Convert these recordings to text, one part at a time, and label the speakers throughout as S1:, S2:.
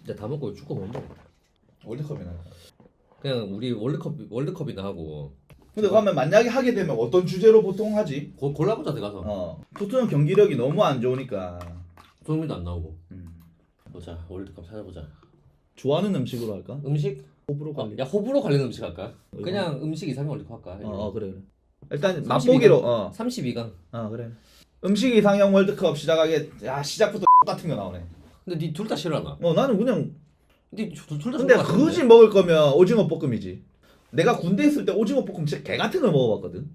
S1: 진짜 다 먹고 축구 못 먹어.
S2: 월드컵이나.
S1: 그냥 우리 월드컵이나 하고.
S2: 근데 그러면 만약에 하게 되면 어떤 주제로 보통 하지?
S1: 골라보자 들어가서.
S2: 토트넘 경기력이 너무 안 좋으니까.
S1: 손흥민도 안 나오고. 보자 월드컵 찾아보자.
S2: 좋아하는 음식으로 할까?
S1: 음식?
S2: 호불호 관리.
S1: 야 호불호 관련 음식 할까? 그냥 음식 이상의 월드컵 할까?
S2: 그래. 일단
S1: 32강.
S2: 맛보기로
S1: 32강.
S2: 그래. 음식 이상형 월드컵 시작하게. 야 시작부터 같은 거 나오네.
S1: 근데 니 둘 다 싫어하나?
S2: 나는 그냥.
S1: 니둘다
S2: 근데 굳이 먹을 거면 오징어 볶음이지. 내가 군대 있을 때 오징어 볶음 진짜 개 같은 걸 먹어봤거든.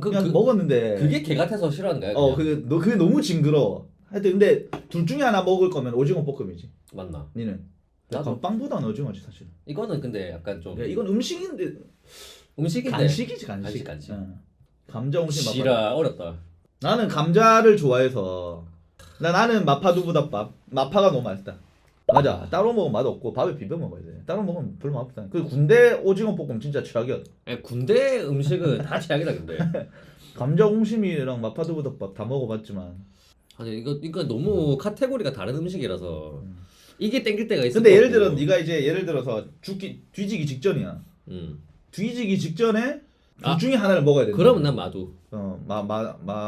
S2: 그냥 먹었는데.
S1: 그게 개 같아서 싫어하는 거야?
S2: 그게 너무 징그러워. 하여튼 근데 둘 중에 하나 먹을 거면 오징어 볶음이지.
S1: 맞나?
S2: 니는?
S1: 나도.
S2: 빵보다는 오징어지 사실.
S1: 이거는 근데 약간 좀.
S2: 야, 이건 음식인데. 간식이지 간식.
S1: 간식.
S2: 감자 옹심 마파.
S1: 지라 어렵다.
S2: 나는 감자를 좋아해서. 나는 마파두부덮밥. 마파가 너무 맛있다. 맞아. 따로 먹으면 맛없고 밥에 비벼 먹어야 돼. 따로 먹으면 별로 맛없다. 그 군대 오징어 볶음 진짜 최악이야.
S1: 군대 음식은 다 최악이다 근데.
S2: 감자 옹심이랑 마파두부덮밥 다 먹어봤지만.
S1: 아니 이거 너무 카테고리가 다른 음식이라서 이게 땡길 때가 있어.
S2: 근데 예를 들어 네가 이제 예를 들어서 뒤지기 직전이야.
S1: 음.
S2: 뒤지기 직전에 둘 중에 하나를 먹어야 돼.
S1: 그러면 난 마두.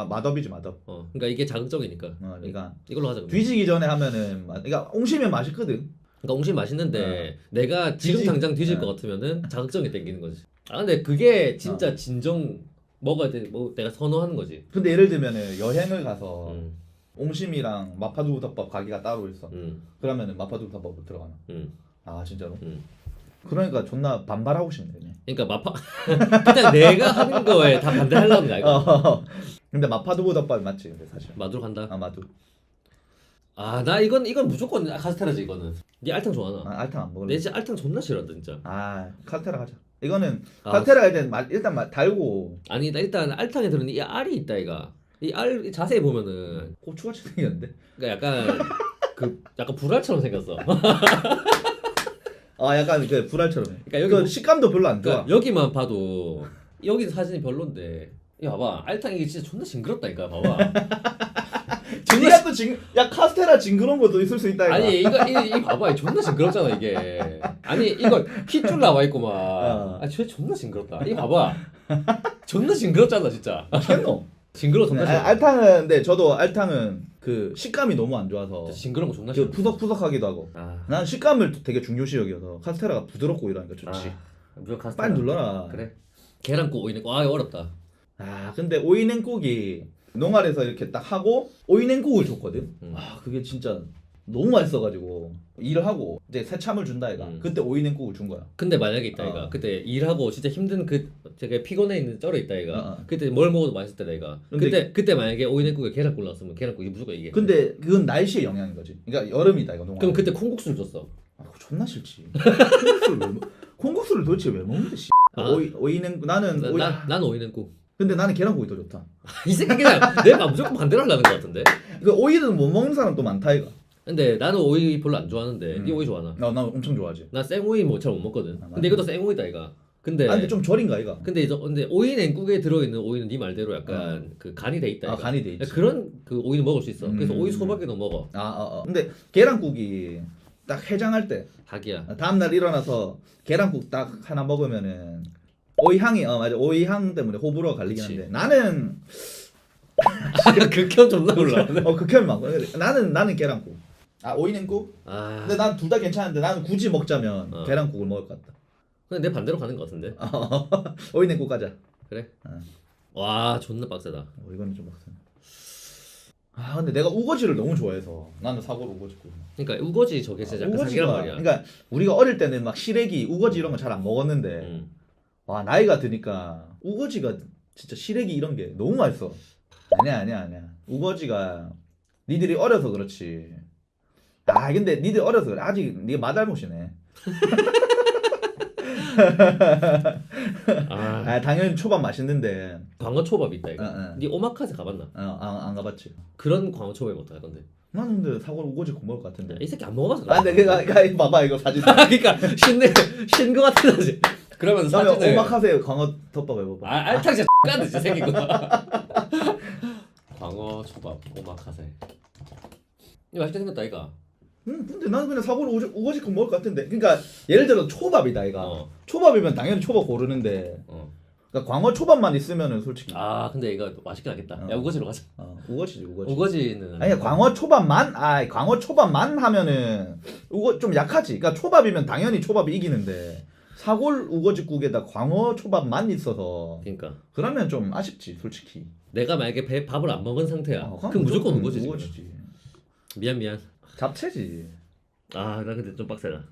S2: 마덥이지 마덥.
S1: 그러니까 이게 자극적이니까.
S2: 그러니까
S1: 이걸로 하자.
S2: 뒤지기 전에 하면은 그러니까 옹심이 맛있거든.
S1: 그러니까 옹심 맛있는데 내가 지금 당장 뒤질 것 같으면은 자극적이 땡기는 거지. 근데 그게 진짜 진정 먹어야 돼. 뭐 내가 선호하는 거지.
S2: 근데 예를 들면은 여행을 가서 옹심이랑 마파두부덮밥 가게가 따로 있어. 그러면은 마파두부덮밥으로 들어가나? 아 진짜로? 그러니까 존나 반발하고 싶네.
S1: 그러니까 그냥 내가 하는 거에 다 반대하려는 거야. 이거.
S2: 근데 마파두부덮밥이 맞지 근데 사실.
S1: 마두로 간다.
S2: 마두.
S1: 나 이건 무조건 카스테라지 이거는. 네 알탕 좋아하나?
S2: 알탕 안 먹을래.
S1: 내 진짜 알탕 존나 싫어한다 진짜.
S2: 카스테라 가자. 이거는 카스테라에 대한 일단 달고.
S1: 아니 나 일단 알탕에 들은 이 알이 있다 이가. 이 알 자세히 보면은
S2: 고추같이 생겼는데?
S1: 그러니까 약간 불알처럼 생겼어.
S2: 약간 그 불알처럼.
S1: 그러니까 여기
S2: 식감도 별로 안 좋아.
S1: 그러니까 여기만 봐도 여기 사진이 별론데. 야 봐봐 알탕 이게 진짜 존나 징그럽다니까 봐봐.
S2: 니가 또 카스테라 징그러운 것도 있을 수 있다 이거.
S1: 아니 이 봐봐 존나 징그럽잖아 이게. 아니 이거 핏줄 나와 있구만. 쟤 존나 징그럽다. 이 봐봐. 존나 징그럽잖아 진짜.
S2: 캔노.
S1: 징그러워 존나 싫어.
S2: 알탕은 근데 저도 알탕은 그 식감이 너무 안 좋아서
S1: 징그러운 거 존나 싫어.
S2: 푸석푸석하기도 하고. 난 식감을 되게 중요시 여겨서 카스테라가 부드럽고 이러니까 좋지. 빨리 눌러라.
S1: 그래. 계란국 오이냉국 이거 어렵다.
S2: 근데 오이냉국이 농활에서 이렇게 딱 하고 오이냉국을 줬거든. 그게 진짜 너무 맛있어가지고 일을 하고 이제 새참을 준다 이가. 그때 오이냉국을 준 거야.
S1: 근데 만약에 있다 이가. 그때 일하고 진짜 힘든 되게 피곤해 있는 쩔어 있다 이가. 그때 뭘 먹어도 맛있을 때다 이가. 그때 만약에 오이냉국에 계란국 나왔으면 계란국이 무조건 이게.
S2: 근데 그건 날씨의 영향인 거지. 그러니까 여름이다 이거 농활.
S1: 그럼 그때 콩국수를 줬어.
S2: 그거 존나 싫지. 콩국수를 도대체 왜 먹는데 씨. 오이냉국 나는
S1: 나는 오이냉국.
S2: 근데 나는 계란국이 더 좋다.
S1: 이 새끼 그냥 내가 무조건 반대로 하려는 것 같은데.
S2: 그 오이는 못 먹는 사람 또 많다 이거.
S1: 근데 나는 오이 별로 안 좋아하는데 네 오이 좋아하나?
S2: 나 엄청 좋아하지.
S1: 나 생오이 뭐 잘 못 먹거든. 근데 이것도 생오이다 이가. 근데
S2: 좀 절인가 이가.
S1: 근데 오이 냉국에 들어있는 오이는 네 말대로 약간 그 간이 돼 있다.
S2: 간이 돼 있지.
S1: 그런 그 오이는 먹을 수 있어. 그래서 오이 소박이도 먹어.
S2: 근데 계란국이 딱 해장할 때
S1: 닭이야.
S2: 다음날 일어나서 계란국 딱 하나 먹으면은 오이 향이 맞아 오이 향 때문에 호불호가 갈리긴 한데 나는
S1: 극혐 존나 올라.
S2: 극혐이 많고 나는 계란국. 오이냉국? 근데 난 둘 다 괜찮은데 나는 굳이 먹자면 계란국을 먹을 것 같다.
S1: 근데 내 반대로 가는 것 같은데.
S2: 오이냉국 가자.
S1: 그래? 와 존나 빡세다.
S2: 이거는 좀 빡세네. 근데 내가 우거지를 너무 좋아해서 나는 사고로 우거지 구워.
S1: 그러니까 우거지 저게 진짜 약간 사기란 말이야.
S2: 그러니까 우리가 어릴 때는 막 시래기, 우거지 이런 거 잘 안 먹었는데 와 나이가 드니까 우거지가 진짜 시래기 이런 게 너무 맛있어. 아니야. 우거지가 니들이 어려서 그렇지. 근데 니들 어려서 그래. 아직 니가 맛알못이네. 당연히 초밥 맛있는데.
S1: 광어 초밥 있다 이거. 니 오마카세 가봤나?
S2: 안 가봤지.
S1: 그런 광어 초밥이 어떻게 하던데?
S2: 나는 근데 사고로 우거지 구워 먹을 것 같은데.
S1: 이 새끼 안 먹어봐서 그래.
S2: 근데 그니까 봐봐 이거 사진.
S1: 그러니까 신거 같은 거지. 그러면 사진을
S2: 오마카세 광어 덮밥 해봐봐.
S1: 알탕 진짜 X같네 진짜 생긴 거. 광어 초밥 오마카세. 이거 맛있게 생겼다 이거.
S2: 근데 나는 그냥 사골 우거지 거 먹을 것 같은데. 그러니까 예를 들어 초밥이다 이가. 초밥이면 당연히 초밥 고르는데. 그러니까 광어 초밥만 있으면은 솔직히.
S1: 아 근데 이거 맛있긴 하겠다. 야 우거지로 가자.
S2: 우거지지 우거지.
S1: 우거지는
S2: 아니 광어 초밥만 하면은 좀 약하지. 그러니까 초밥이면 당연히 초밥이 이기는데 사골 우거지국에다 광어 초밥만 있어서.
S1: 그러니까.
S2: 그러면 좀 아쉽지 솔직히.
S1: 내가 만약에 밥을 안 먹은 상태야.
S2: 그럼
S1: 그럼 무조건 우거지지.
S2: 우거지지.
S1: 미안.
S2: 잡채지.
S1: 아 나 근데 좀 빡세다.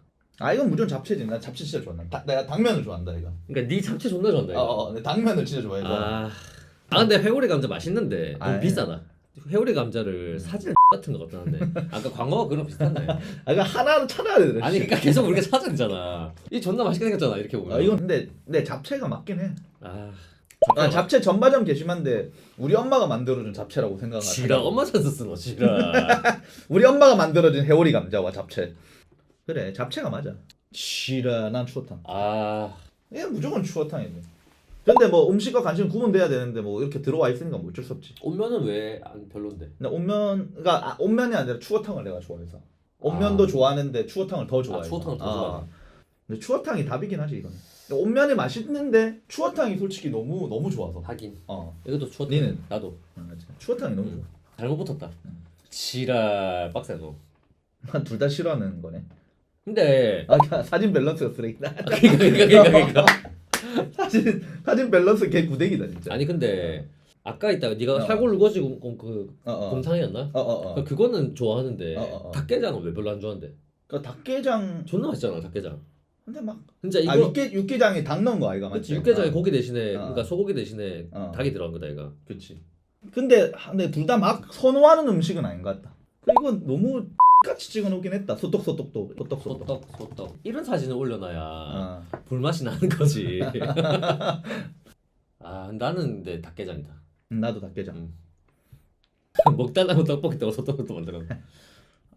S2: 이건 무조건 잡채지. 나 잡채 진짜 좋아한다. 내가 당면을 좋아한다 이거.
S1: 그러니까 네 잡채 존나 좋아한다 이거.
S2: 내 당면을 진짜 좋아해.
S1: 근데 회오리 감자 맛있는데 너무
S2: 예.
S1: 비싸다. 회오리 감자를 사진을 같은 거 갖다 놨는데 아까 광어가 그런 비슷한데.
S2: 이거 하나는 찾아야 되더라.
S1: 아니 그러니까 계속 우리가 찾아야 되잖아. 이 존나 맛있게 생겼잖아 이렇게 보면.
S2: 이건 근데 내 잡채가 맞긴 해.
S1: 잡채
S2: 잡채 전바점 게심한데 우리 엄마가 만들어준 잡채라고 생각하는.
S1: 지라 엄마 찬스 쓰노 지라.
S2: 우리 엄마가 만들어준 해오리 감자와 잡채. 그래 잡채가 맞아. 지라 난 추어탕. 얘 무조건 추어탕이네. 근데 뭐 음식과 관심 구분돼야 되는데 뭐 이렇게 들어와 있으니까 뭐 어쩔 수 없지.
S1: 온면은 왜 별론데?
S2: 근데 온면이 아니라 추어탕을 내가 좋아해서. 온면도 좋아하는데 추어탕을 더 좋아해.
S1: 추어탕을 더 좋아해.
S2: 근데 추어탕이 답이긴 하지 이거는. 온면이 맛있는데 추어탕이 솔직히 너무 좋아서.
S1: 하긴.
S2: 어.
S1: 이것도 추어탕.
S2: 니는?
S1: 나도.
S2: 추어탕이 너무 좋아.
S1: 잘못 붙었다. 지랄 빡세노.
S2: 난 둘 다 싫어하는 거네.
S1: 근데
S2: 그러니까 사진 밸런스가 쓰레기다.
S1: 그러니까.
S2: 사진 밸런스 개 구대기다 진짜.
S1: 아니 근데 아까 있다가 네가 사골 우거지 그
S2: 어.
S1: 곰탕이었나? 그거는 좋아하는데 닭게장은 왜 별로 안 좋아한대?
S2: 그 닭게장
S1: 존나 맛있잖아 닭게장.
S2: 근데 막
S1: 진짜 이거
S2: 육개장에 닭 넣은 거 아이가 맞지?
S1: 그치 육개장에 고기 대신에 그러니까 소고기 대신에 닭이 들어간 거다 이거.
S2: 그치. 근데 둘 다 막 선호하는 음식은 아닌 것 같다. 그리고 너무 같이 찍어놓긴 했다. 소떡소떡도
S1: 소떡 이런 사진을 올려놔야 불맛이 나는 거지. 나는 내 닭게장이다.
S2: 나도 닭게장.
S1: 먹달라고 떡볶이 때고 소떡도 만들어.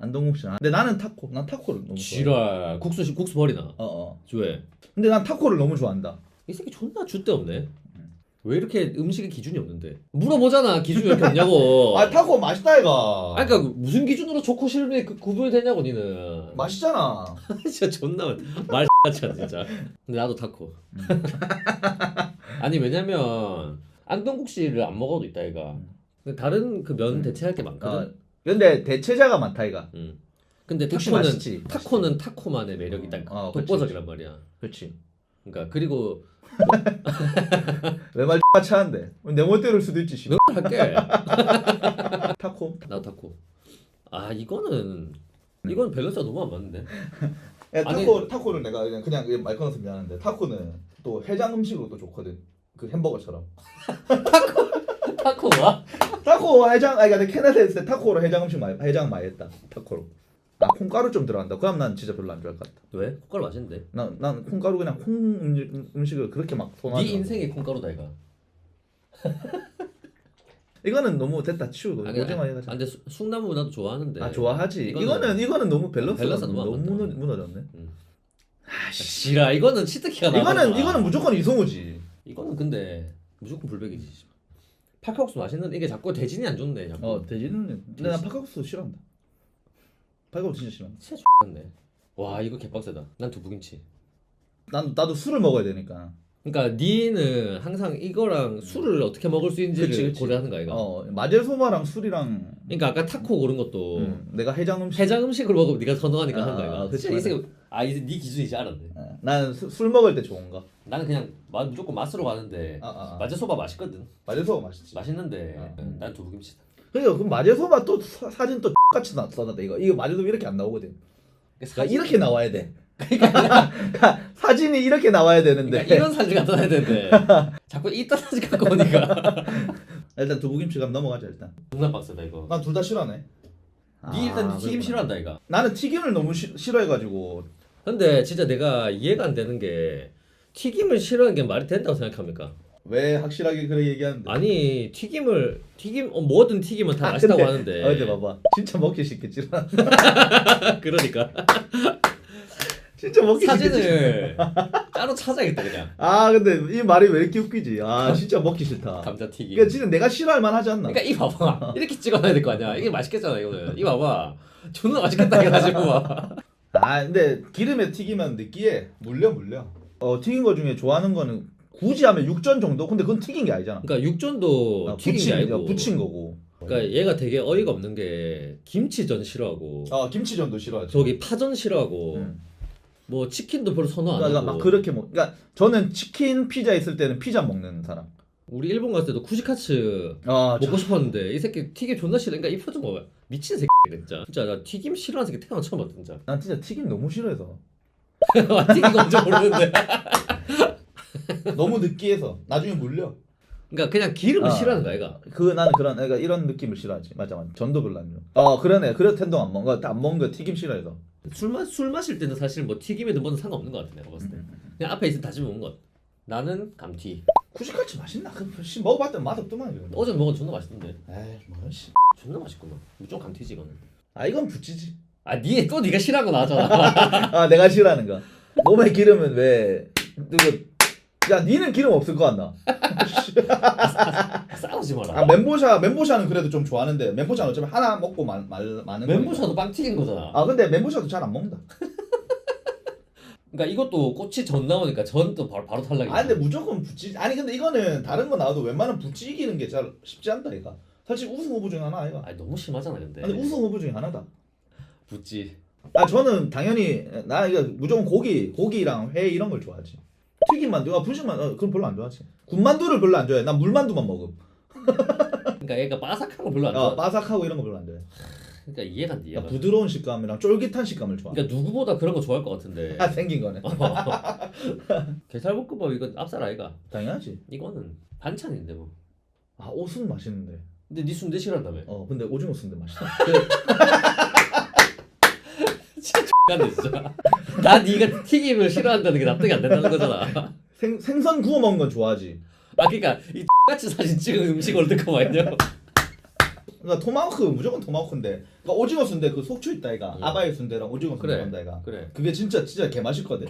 S2: 안동국 씨. 근데 나는 타코. 난 타코를 너무
S1: 좋아해. 국수 버리나? 왜?
S2: 근데 난 타코를 너무 좋아한다.
S1: 이 새끼 존나 줏대 없네. 왜 이렇게 음식에 기준이 없는데? 물어보잖아. 기준이 왜 이렇게 없냐고.
S2: 타코 맛있다 이가.
S1: 그러니까 무슨 기준으로 좋고 싫음이 구분이 되냐고 니는.
S2: 맛있잖아.
S1: 진짜 존나 말 같지 않아 진짜. 근데 나도 타코. 아니 왜냐면 안동국 씨를 안 먹어도 있다 이가. 다른 그 면 대체할 게 많거든.
S2: 근데 대체자가 많다 이가.
S1: 근데 타코는 타코만의 매력이 있다. 독보적이란 말이야.
S2: 그렇지.
S1: 그러니까 그리고
S2: 왜 말 같이 하는데 내 멋대로일 수도 있지.
S1: 너 할게.
S2: 타코.
S1: 나도 타코. 이건 밸런스가 너무 안 맞는데.
S2: 야, 타코를 내가 그냥 말 끊어서 미안한데 타코는 또 해장 음식으로 또 좋거든. 그 햄버거처럼.
S1: 타코가?
S2: 타코 해장 내가 캐나다에 있을 때 타코로 해장 많이 했다. 타코로. 콩가루 좀 들어간다. 그럼 난 진짜 별로 안 좋아할 것 같다.
S1: 왜? 콩가루 맛있는데.
S2: 난 콩가루 그냥 콩 음식을 그렇게 막
S1: 네 인생의 콩가루다 이거.
S2: 이거는 너무 됐다 치우고 오징어 해가지고.
S1: 근데 숭나무 나도 좋아하는데.
S2: 좋아하지. 이거는 너무 밸런스가 너무 무너졌네.
S1: 지라 이거는 치트키가 나와.
S2: 이거는 무조건 이성우지.
S1: 이거는 근데 무조건 불백이지. 파카옥수 맛있는데 이게 자꾸 대진이 안 좋네. 자꾸.
S2: 대진은. 근데 난 파카옥수 싫어한다. 파카옥수 진짜 싫어한다.
S1: 진짜 X네. 와 이거 개빡세다. 난 두부김치.
S2: 나도 술을 먹어야 되니까.
S1: 그러니까 니는 항상 이거랑 술을 어떻게 먹을 수 있는지를 고려하는 거야 이거.
S2: 마제소바랑 술이랑.
S1: 그러니까 아까 타코 고른 것도
S2: 내가 해장 음식을
S1: 먹으면 네가 선호하니까 하는 거야.
S2: 그치.
S1: 이제 네 기준이지 알았네.
S2: 나는 술 먹을 때 좋은 거.
S1: 나는 그냥 무조건 맛으로 가는데 마제소바 맛있거든.
S2: 마제소바 맛있지.
S1: 맛있는데 난 두부김치다.
S2: 그러니까 그 마제소바 또 사진 또 같이 써놨다 이거 마제소바 이렇게 안 나오거든. 그러니까 이렇게 나와야 돼. 그러니까 사진이 이렇게 나와야 되는데.
S1: 그러니까 이런 사진 갖다 놔야 되는데 자꾸 이딴 사진 갖고 오니까.
S2: 일단 두부김치 감 넘어가자 일단.
S1: 존나 빡세다 이거.
S2: 난 둘 다 싫어하네.
S1: 니 일단 튀김 싫어한다 이거.
S2: 나는 튀김을 너무 싫어해가지고.
S1: 근데 진짜 내가 이해가 안 되는 게 튀김을 싫어하는 게 말이 된다고 생각합니까?
S2: 왜 확실하게 그렇게 얘기하는데?
S1: 아니 뭐든 튀김은 다 맛있다고 하는데.
S2: 근데 봐봐 진짜 먹기 쉽겠지.
S1: 그러니까.
S2: 진짜 먹기
S1: 사진을 따로 찾아야겠다 그냥.
S2: 근데 이 말이 왜 이렇게 웃기지? 진짜 먹기 싫다.
S1: 감자튀김.
S2: 그러니까 진짜 내가 싫어할 만하지 않나?
S1: 그러니까 이 봐봐. 이렇게 찍어놔야 될 거 아니야. 이게 맛있겠잖아 이거는. 이 봐봐. 존나 맛있겠다 해가지고 막.
S2: 아 근데 기름에 튀기면 느끼해. 물려. 튀긴 거 중에 좋아하는 거는 굳이 하면 육전 정도? 근데 그건 튀긴 게 아니잖아.
S1: 그러니까 육전도 튀긴 게 아니고
S2: 부친 거고.
S1: 그러니까 얘가 되게 어이가 없는 게 김치전 싫어하고
S2: 김치전도 싫어하지.
S1: 저기 파전 싫어하고 뭐 치킨도 별로 선호 안
S2: 그러니까
S1: 하고
S2: 막 그렇게 그러니까 저는 치킨 피자 있을 때는 피자 먹는 사람.
S1: 우리 일본 갔을 때도 쿠시카츠 먹고 싶었는데 이 새끼 튀김 존나 싫어. 그러니까 이 표정 봐봐. 미친 새끼 진짜 나 튀김 싫어하는 새끼 태어나 처음 봤다 진짜.
S2: 난 진짜 튀김 너무 싫어해서.
S1: 튀긴 건지 모르는데.
S2: 너무 느끼해서 나중에 물려.
S1: 그러니까 그냥 기름을 싫어하는 거야 얘가.
S2: 나는 그러니까 이런 느낌을 싫어하지. 맞아. 전도 별로 안 좋아. 그러네. 그래도 텐동 안 먹어. 안 먹은 거 튀김 싫어해서.
S1: 술 마실 때는 사실 뭐 튀김이든 뭐든 상관없는 것 같아 내가 봤을 때. 그냥 앞에 있으면 다시 먹는 것. 나는 감튀.
S2: 쿠시카츠 맛있나? 먹어봤더니 맛없더만 이거.
S1: 어제 먹은 존나 맛있던데.
S2: 에이 뭐씨.
S1: 존나 맛있구만. 무조건 감튀지 이거는.
S2: 이건 부치지.
S1: 또 네가 싫어하는 거 나왔잖아.
S2: 내가 싫어하는 거. 몸에 기름은 왜 야 니는 기름 없을 거 같나?
S1: 싸우지 마라.
S2: 멘보샤는 그래도 좀 좋아하는데 멘보샤는 어차피 하나 먹고 많은
S1: 멘보샤도 빵 튀긴 거잖아.
S2: 근데 멘보샤도 잘 안 먹는다.
S1: 그러니까 이것도 꽃이 전 나오니까 전도 바로 탈락이야.
S2: 근데 무조건 부치. 근데 이거는 다른 거 나와도 웬만하면 부치기는 게 잘 쉽지 않다 이거. 사실 우승 후보 중에 하나 아이가.
S1: 너무 심하잖아 근데.
S2: 우승 후보 중에 하나다.
S1: 붙지.
S2: 저는 당연히 나 이거 무조건 고기랑 회 이런 걸 좋아하지. 튀김 만두, 분식만 그건 별로 안 좋아하지. 군만두를 별로 안 좋아해. 난 물만두만 먹음.
S1: 그러니까 얘가 바삭한 거 별로 안 좋아.
S2: 바삭하고 이런 거 별로 안 좋아해.
S1: 그러니까 이해가 안 돼. 이해가.
S2: 부드러운 식감이랑 쫄깃한 식감을 좋아해.
S1: 그러니까 누구보다 그런 거 좋아할 것 같은데.
S2: 생긴 거네.
S1: 게살볶음밥 이거 앞살 아이가.
S2: 당연하지.
S1: 이거는 반찬인데 뭐.
S2: 옷은 맛있는데.
S1: 근데 네 순대 싫어한다며.
S2: 근데 오징어 순대 맛있다.
S1: 진짜 X같네 진짜. 나 네가 튀김을 싫어한다는 게 납득이 안 된다는 거잖아.
S2: 생선 구워 먹는 건 좋아하지.
S1: 그러니까 이 X같이 사진 찍은 음식 월드컵 아니냐.
S2: 그러니까 토마호크 무조건 토마호크인데. 그러니까 오징어 순대 그 속초 있다 이가. 아바이 순대랑 오징어 순대
S1: 그래.
S2: 한다 이가.
S1: 그래.
S2: 그게 진짜 개 맛있거든.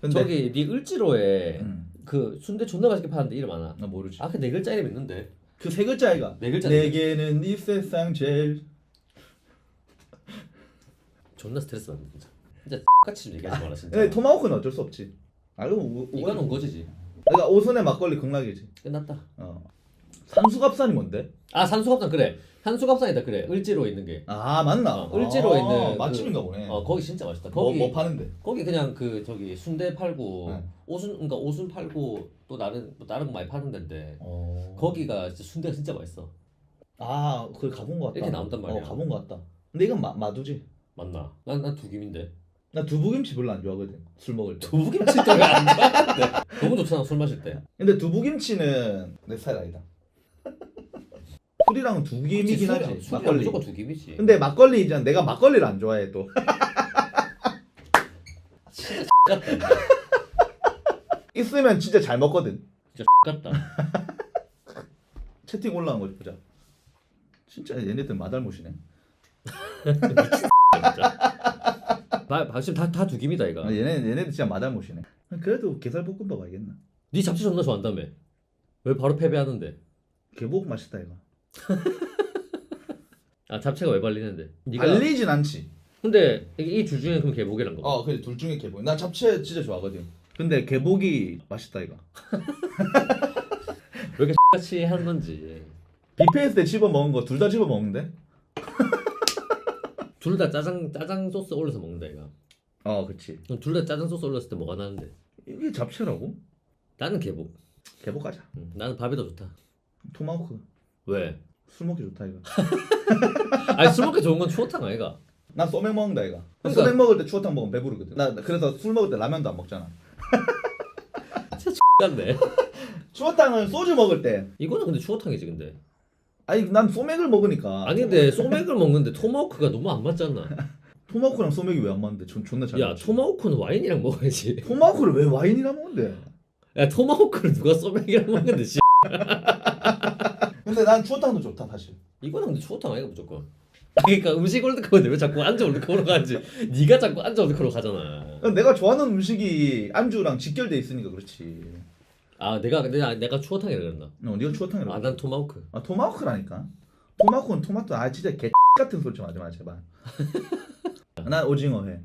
S2: 근데
S1: 저기 네 을지로에 그 순대 존나 맛있게 파는데 이름 알아?
S2: 나 모르지.
S1: 그 네 글자 이름 있는데.
S2: 그 세 글자 아이가.
S1: 네 글자.
S2: 내게는 이 세상 제일.
S1: 존나 스트레스 받는 진짜. 진짜 X같이 좀 얘기하지 마라 진짜.
S2: 근데 토마호크는 어쩔 수 없지.
S1: 이거는 거지지.
S2: 그러니까 오선의 막걸리 극락이지.
S1: 끝났다.
S2: 산수갑산이 뭔데?
S1: 산수갑산 그래. 산수갑산이다 그래. 을지로에 있는 게.
S2: 맞나?
S1: 을지로에 있는
S2: 맛집인가 보네.
S1: 거기 진짜 맛있다.
S2: 뭐 파는데?
S1: 거기 그냥 그 저기 순대 팔고
S2: 네.
S1: 그러니까 오순 팔고 또 다른 거 많이 파는 데인데 거기가 진짜 순대가 진짜 맛있어.
S2: 그걸 가본 거 같다.
S1: 이렇게 나온단 말이야.
S2: 가본 거 같다. 근데 이건 마두지.
S1: 맞나? 난 두김인데.
S2: 나 두부김치 별로 안 좋아하거든. 술 먹을 때.
S1: 두부김치 또 왜 안 좋아하는데? 너무 좋잖아 술 마실 때.
S2: 근데 두부김치는 내 스타일 아니다. 술이랑은 두김이긴 하지.
S1: 술이랑 무조건 두김이지.
S2: 근데 막걸리 이제 내가 막걸리를 안 좋아해 또.
S1: 진짜 X같다.
S2: 있으면 진짜 잘 먹거든.
S1: 진짜 X같다.
S2: 채팅 올라온 거 보자. 진짜 얘네들 마달못이네.
S1: 지금 다 두김이다 이거.
S2: 얘네들 진짜 마달못이네. 그래도 게살볶음밥 알겠나?
S1: 네 잡채 존나 좋아한다며. 왜 바로 패배하는데?
S2: 개복 맛있다 이거.
S1: 잡채가 왜 발리는데? 네가
S2: 발리진 않지.
S1: 근데 이 둘 중에 그럼 개복이란 거.
S2: 그래 둘 중에 개복. 나 잡채 진짜 좋아하거든. 근데 개복이 맛있다 이거.
S1: 왜 이렇게 X같이 하는 건지.
S2: 뷔페에서 때 집어 먹은 거 둘 다 집어 먹는데?
S1: 둘 다 짜장 소스 올려서 먹는다 이거.
S2: 그치.
S1: 그럼 둘 다 짜장 소스 올렸을 때 뭐가 나는데?
S2: 이게 잡채라고?
S1: 나는 개복.
S2: 개복 가자.
S1: 나는 밥이 더 좋다.
S2: 토마호크.
S1: 왜?
S2: 술 먹기 좋다 이거.
S1: 술 먹기 좋은 건 추어탕 아이가.
S2: 나 소맥 먹는다 이거.
S1: 그러니까-
S2: 소맥 먹을 때 추어탕 먹으면 배부르거든. 나 그래서 술 먹을 때 라면도 안 먹잖아.
S1: 진짜 X같네.
S2: 추어탕은 소주 먹을 때.
S1: 이거는 근데 추어탕이지 근데.
S2: 난 소맥을 먹으니까.
S1: 근데 소맥을 먹는데 토마호크가 너무 안 맞잖아.
S2: 토마호크랑 소맥이 왜 안 맞는데? 존나 잘
S1: 야
S2: 맞지.
S1: 토마호크는 와인이랑 먹어야지.
S2: 토마호크를 왜 와인이랑 먹는데?
S1: 야 토마호크를 누가 소맥이랑 먹는데 씨.
S2: 근데 난 추어탕도 좋다 사실.
S1: 이거는 근데 추어탕 아이가 무조건. 그러니까 음식 월드컵인데 왜 자꾸 안주 월드컵으로 가는지. 네가 자꾸 안주 월드컵으로 가잖아.
S2: 내가 좋아하는 음식이 안주랑 직결돼 있으니까 그렇지.
S1: 내가 추어탕이라 그랬나?
S2: 네가 추어탕이라고.
S1: 난 토마호크.
S2: 토마호크라니까. 토마호크는 토마토 진짜 개 같은 소리 좀 하지 마 제발. 난 오징어 회.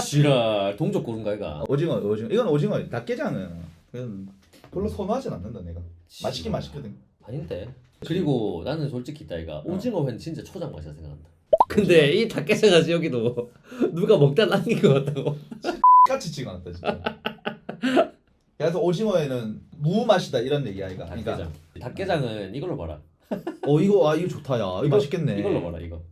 S1: 지랄 동족 고른가 이가.
S2: 오징어 이건 오징어. 닭게장은 그건 별로 선호하진 않는다 내가. 맛있긴 맛있거든.
S1: 아닌데. 그리고 나는 솔직히 있다 이가 오징어 회는 진짜 초장 맛이라 생각한다. 근데 이 닭게장아지 여기도 누가 먹다 남긴 것 같다고.
S2: 같이 찍어놨다 진짜. 그래서 오징어에는 무 맛이다 이런 얘기야 이거.
S1: 닭게장. 닭게장은 이걸로 봐라.
S2: 이거 좋다 야. 이거 맛있겠네.
S1: 이걸로 봐라 이거.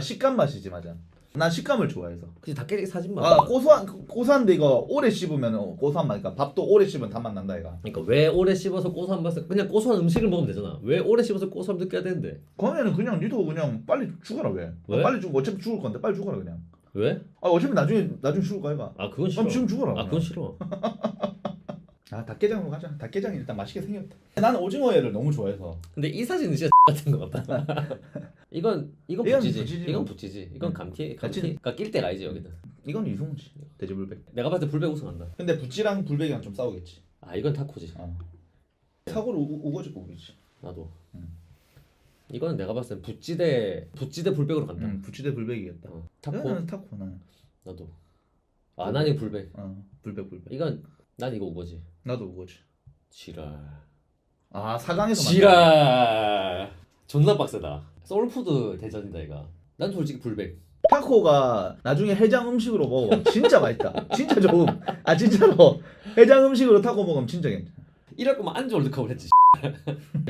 S2: 식감 맛이지 맞아. 난 식감을 좋아해서.
S1: 그치 닭게장 사진만.
S2: 고소한데 이거 오래 씹으면 고소한 맛. 그러니까 밥도 오래 씹으면 단맛 난다 이거.
S1: 그러니까 왜 오래 씹어서 고소한 맛을 그냥 고소한 음식을 먹으면 되잖아. 왜 오래 씹어서 고소함 느껴야 되는데?
S2: 그러면은 그냥 니도 그냥 빨리 죽어라 왜?
S1: 왜?
S2: 빨리 죽어. 어차피 죽을 건데 빨리 죽어라 그냥.
S1: 왜?
S2: 어차피 나중에 죽을 거야 이거.
S1: 아 그건 싫어.
S2: 그럼 지금 죽어라.
S1: 아 그건 싫어.
S2: 닭게장으로 가자. 닭게장이 일단 맛있게 생겼다. 나는 오징어회를 너무 좋아해서.
S1: 근데 이 사진은 진짜 같은 것 같다. 이건 붙이지. 이건 붙이지. 이건 감튀. 그러니까 낄 때가 아니지 여기는.
S2: 이건 이승우지. 돼지불백.
S1: 내가 봤을 때 불백 우승한다.
S2: 근데 부찌랑 불백이랑 좀 싸우겠지.
S1: 아 이건 타코지.
S2: 사고를 우거지 고기지.
S1: 나도. 이거는 내가 봤을 때 부찌대 불백으로 간다.
S2: 부찌대 불백이겠다.
S1: 타코.
S2: 나는 타코 나는.
S1: 나도. 난 이거 불백.
S2: 불백.
S1: 이건 난 이거 우거지.
S2: 나도 우거지.
S1: 지랄.
S2: 4강에서
S1: 지랄. 존나 빡세다. 소울푸드 대전이다 이거. 난 솔직히 불백.
S2: 타코가 나중에 해장 음식으로 먹어. 진짜 맛있다. 진짜 좋음. 진짜로 해장 음식으로 타코 먹으면 진짜 괜찮아.
S1: 이럴 거면 안주 올드컵을 했지.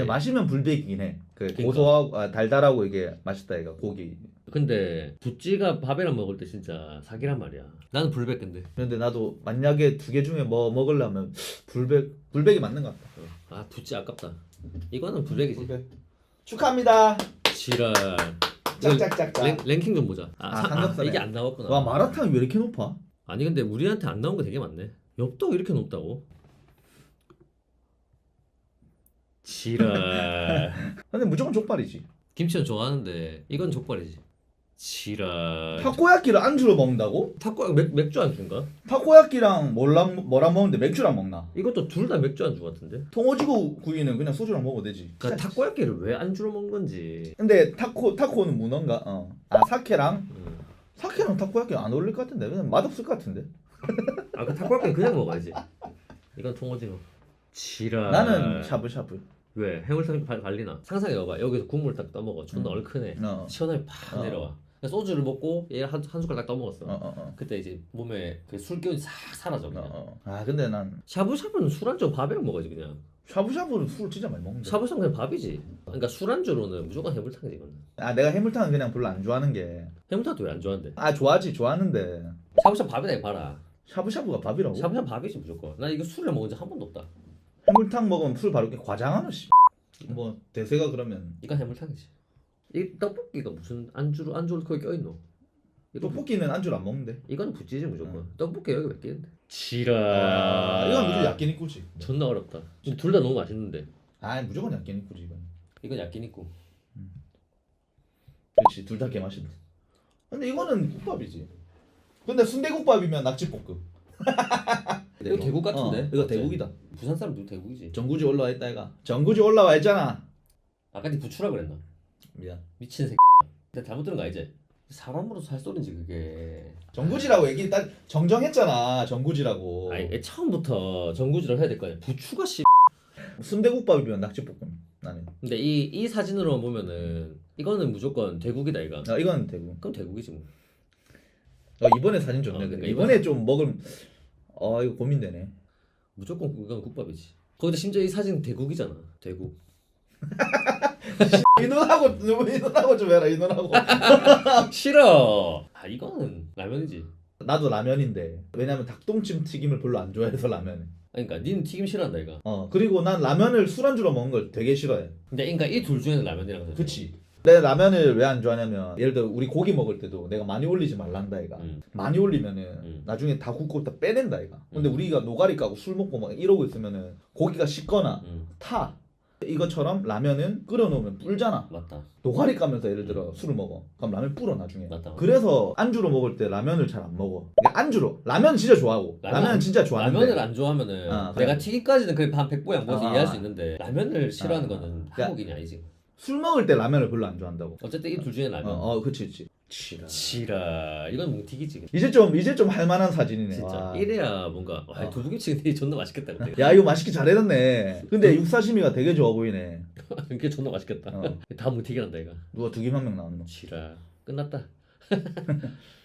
S2: 마시면 불백이긴 해.
S1: 그러니까.
S2: 고소하고 달달하고 이게 맛있다 이거 고기.
S1: 근데 부찌가 밥이랑 먹을 때 진짜 사기란 말이야. 나는 불백 근데
S2: 나도 만약에 2개 중에 뭐 먹으려면 불백이 맞는 것 같다.
S1: 부찌 아깝다. 이거는 불백이지.
S2: 불백. 축하합니다.
S1: 지랄.
S2: 짝짝짝짝.
S1: 랭킹 좀 보자.
S2: 삼겹살에.
S1: 이게 안 나왔구나.
S2: 와 마라탕이 왜 이렇게 높아?
S1: 아니 근데 우리한테 안 나온 거 되게 많네. 엽떡 이렇게 높다고? 지랄.
S2: 근데 무조건 족발이지.
S1: 김치는 좋아하는데 이건 족발이지. 지랄.
S2: 타코야끼를 안주로 먹는다고?
S1: 맥주 안주인가?
S2: 타코야끼랑 뭐랑 먹는데 맥주랑 먹나?
S1: 이것도 둘 다 맥주 안주 같은데?
S2: 통오지구 구이는 그냥 소주랑 먹어도 되지.
S1: 그러니까 타코야끼를 왜 안주로 먹는 건지.
S2: 근데 타코는 문어인가? 사케랑 타코야끼 안 어울릴 것 같은데. 그냥 맛없을 것 같은데.
S1: 그 타코야끼 그냥 먹어야지. 이건 통오징어. 지랄.
S2: 나는 샤브샤브.
S1: 왜? 해물탕 발리나? 상상해봐봐. 여기서 국물 딱 떠먹어. 존나 얼큰해. 시원하게 팍 내려와. 소주를 먹고 얘 한 숟갈 딱 떠먹었어. 그때 이제 몸에 그 술 기운이 싹 사라져 그냥.
S2: 근데 난
S1: 샤브샤브는 술안주 밥이랑 먹어야지 그냥.
S2: 샤브샤브는 술 진짜 많이 먹는데.
S1: 샤브샤브 그냥 밥이지. 그러니까 술안주로는 무조건 해물탕이지 이거는.
S2: 내가 해물탕은 그냥 별로 안 좋아하는 게.
S1: 해물탕도 왜 안 좋아하는데?
S2: 좋아하는데.
S1: 샤브샤브 밥이다 이거 봐라.
S2: 샤브샤브가 밥이라고?
S1: 샤브샤브 밥이지 무조건. 나 이거 술을 먹은 적 한 번도 없다.
S2: 해물탕 먹으면 술 바로 과장하노 씨. 뭐 대세가 그러면.
S1: 이건 해물탕이지. 이 떡볶이가 무슨 안주로 거기 껴있노?
S2: 떡볶이는 안주로 안 먹는데.
S1: 이거는 부찌지 무조건. 떡볶이 여기 몇 개인데? 지랄.
S2: 이건 무조건 야끼니꾸지.
S1: 존나 어렵다. 둘 다 너무 맛있는데.
S2: 무조건 야끼니꾸지 이건.
S1: 이건 야끼니꾸.
S2: 그렇지 둘 다 개맛있네. 근데 이거는 국밥이지. 근데 순대국밥이면 낙지볶음.
S1: 이거 대국 같은데?
S2: 이거 대국이다.
S1: 부산 사람도 대국이지.
S2: 전구지 올라와 있다 이가. 전구지 올라와 있잖아.
S1: 아까 니 부추라 그랬나?
S2: 미안.
S1: 미친 새끼. 근데 잘못 들은 거 알지? 사람으로서 할 소린지 그게.
S2: 전구지라고 얘기 딱 정정했잖아. 전구지라고.
S1: 아니 처음부터 전구지라고 해야 될 거 아니야. 부추가 씨.
S2: 순대국밥이면 낙지볶음 나는.
S1: 근데 이 사진으로 보면은 이거는 무조건 대국이다 이거.
S2: 이건 대국.
S1: 그럼 대국이지 뭐.
S2: 이번에 사진 좋네.
S1: 그러니까
S2: 이번에 좀 먹을. 이거 고민되네.
S1: 무조건 이건 국밥이지. 거기다 심지어 이 사진 대국이잖아. 대국.
S2: 이 눈하고 좀 해라. 이 눈하고.
S1: 싫어. 이거는 라면이지.
S2: 나도 라면인데 왜냐면 닭똥찜 튀김을 별로 안 좋아해서 라면.
S1: 그러니까 니는 튀김 싫어한다 이거.
S2: 그리고 난 라면을 술안주로 먹는 걸 되게 싫어해.
S1: 근데 그러니까 이 둘 중에는 라면이라고 생각해.
S2: 그치. 내가 라면을 왜 안 좋아하냐면 예를 들어 우리 고기 먹을 때도 내가 많이 올리지 말란다 이가. 많이 올리면은 나중에 다 굽고 다 빼낸다 이가. 근데 우리가 노가리 까고 술 먹고 막 이러고 있으면은 고기가 식거나 타. 이것처럼 라면은 끓여놓으면 불잖아.
S1: 맞다.
S2: 노가리 까면서 예를 들어 술을 먹어. 그럼 라면 불어 나중에.
S1: 맞다.
S2: 그래서 안주로 먹을 때 라면을 잘 안 먹어. 그러니까 안주로. 라면 진짜 좋아하고. 라면 진짜 좋아하는데.
S1: 라면을 안 좋아하면은
S2: 그래.
S1: 내가 튀김까지는 거의 한 100보 양보해서
S2: 아.
S1: 이해할 수 있는데 라면을 싫어하는 거는
S2: 야.
S1: 한국인이 아니지.
S2: 술 먹을 때 라면을 별로 안 좋아한다고.
S1: 어쨌든 이 둘 중에 라면.
S2: 그치. 치라.
S1: 지라 이건 뭉티기지.
S2: 이제 좀 할만한 사진이네.
S1: 진짜
S2: 와.
S1: 이래야 뭔가 두부김치 존나 맛있겠다 근데.
S2: 야 이거 맛있게 잘 해놨네. 근데 육사시미가 되게 좋아 보이네.
S1: 이게 존나 맛있겠다. 다 뭉티기란다 이거.
S2: 누가 두 김 한 명 나왔노?
S1: 지라 끝났다.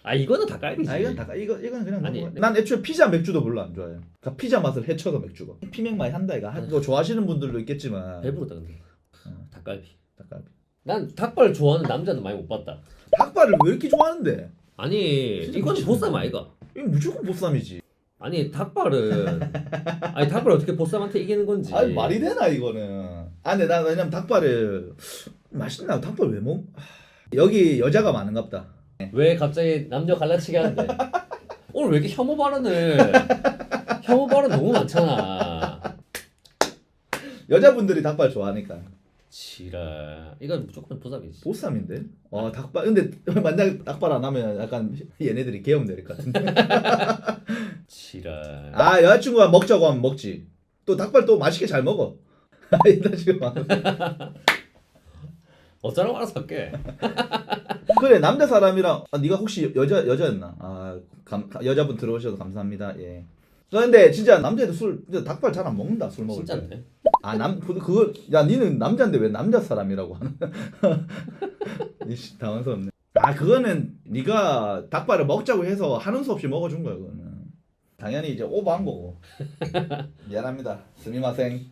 S1: 아 이거는 닭갈비지.
S2: 이건 그냥
S1: 아니,
S2: 먹어. 난 애초에 피자 맥주도 별로 안 좋아해. 그러니까 피자 맛을 해쳐서 맥주가. 피맥 많이 한다 이거. 이거 좋아하시는 분들도 있겠지만.
S1: 배부르다 근데. 닭갈비.
S2: 닭갈비.
S1: 난 닭발 좋아하는 남자는 많이 못 봤다.
S2: 닭발을 왜 이렇게 좋아하는데?
S1: 아니 이건 보쌈 아이가.
S2: 이거 무조건 보쌈이지.
S1: 아니 닭발은 아니 닭발 어떻게 보쌈한테 이기는 건지.
S2: 아니 말이 되나 이거는. 근데 나 왜냐면 닭발을 맛있나? 닭발 왜 먹? 여기 여자가 많은갑다.
S1: 왜 갑자기 남녀 갈라치게 하는데? 오늘 왜 이렇게 혐오 발언을 너무 많잖아.
S2: 여자분들이 닭발 좋아하니까.
S1: 지랄 이건 무조건 보쌈이지.
S2: 보쌈인데? 닭발 근데 만약 닭발 안 하면 약간 얘네들이 계엄 내릴 것 같은데.
S1: 지랄.
S2: 여자친구가 먹자고 하면 먹지. 또 닭발 또 맛있게 잘 먹어. 나 지금
S1: 어쩌라고 알아서 할게.
S2: 그래 남자 사람이랑 네가 혹시 여자였나? 여자분 들어오셔서 감사합니다. 예. 그런데 진짜 남자애들 진짜 닭발 잘 안 먹는다 술 먹을 때.
S1: 진짜인데?
S2: 그거 야 니는 남자인데 왜 남자 사람이라고 하는? 이씨 당황스럽네. 그거는 네가 닭발을 먹자고 해서 하는 수 없이 먹어준 거야 그거는. 당연히 이제 오버한 거고. 미안합니다. 스미마생.